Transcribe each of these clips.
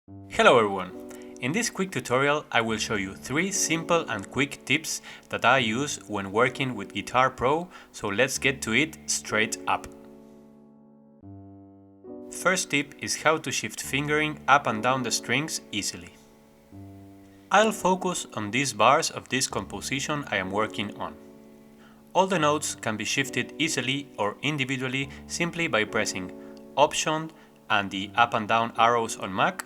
Hello everyone! In this quick tutorial I will show you 3 simple and quick tips that I use when working with Guitar Pro, so let's get to it straight up. First tip is how to shift fingering up and down the strings easily. I'll focus on these bars of this composition I am working on. All the notes can be shifted easily or individually simply by pressing Option and the up and down arrows on Mac,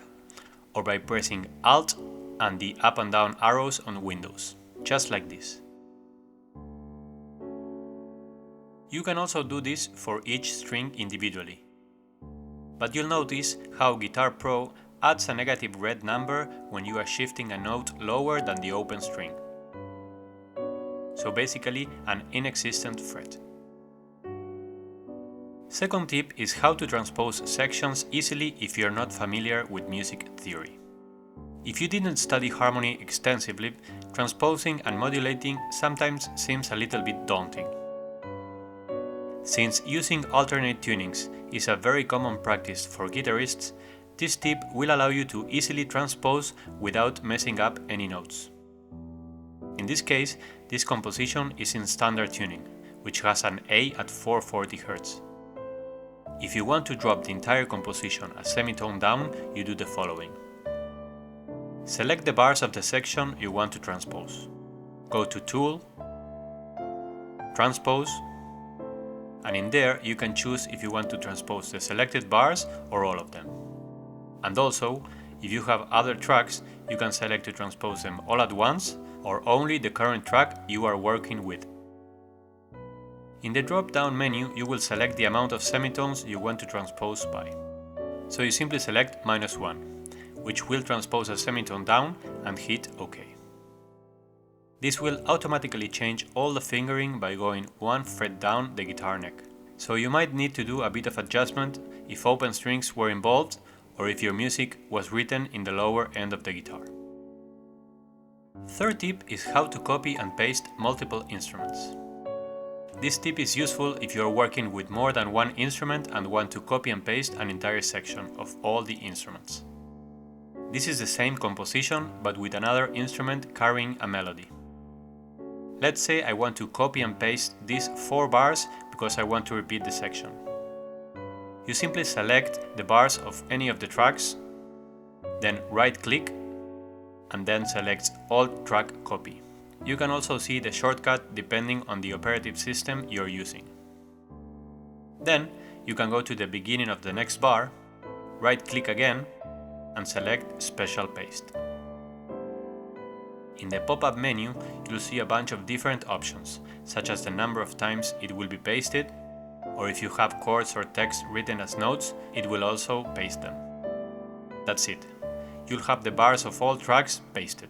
or by pressing Alt and the up and down arrows on Windows, just like this. You can also do this for each string individually. But you'll notice how Guitar Pro adds a negative red number when you are shifting a note lower than the open string. So basically an inexistent fret. Second tip is how to transpose sections easily if you're not familiar with music theory. If you didn't study harmony extensively, transposing and modulating sometimes seems a little bit daunting. Since using alternate tunings is a very common practice for guitarists, this tip will allow you to easily transpose without messing up any notes. In this case, this composition is in standard tuning, which has an A at 440 Hz. If you want to drop the entire composition a semitone down, you do the following. Select the bars of the section you want to transpose. Go to Tool, Transpose, and in there you can choose if you want to transpose the selected bars or all of them. And also, if you have other tracks, you can select to transpose them all at once or only the current track you are working with. In the drop-down menu, you will select the amount of semitones you want to transpose by. So you simply select -1, which will transpose a semitone down, and hit OK. This will automatically change all the fingering by going 1 fret down the guitar neck. So you might need to do a bit of adjustment if open strings were involved or if your music was written in the lower end of the guitar. Third tip is how to copy and paste multiple instruments. This tip is useful if you are working with more than one instrument and want to copy and paste an entire section of all the instruments. This is the same composition but with another instrument carrying a melody. Let's say I want to copy and paste these 4 bars because I want to repeat the section. You simply select the bars of any of the tracks, then right-click, and then select Alt Track Copy. You can also see the shortcut depending on the operative system you're using. Then you can go to the beginning of the next bar, right-click again, and select Special Paste. In the pop-up menu, you'll see a bunch of different options, such as the number of times it will be pasted, or if you have chords or text written as notes, it will also paste them. That's it. You'll have the bars of all tracks pasted.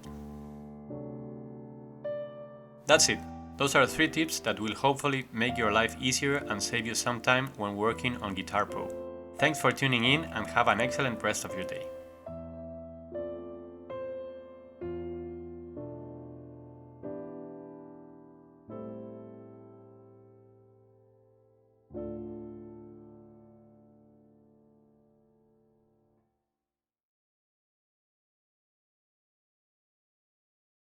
That's it. Those are 3 tips that will hopefully make your life easier and save you some time when working on Guitar Pro. Thanks for tuning in and have an excellent rest of your day.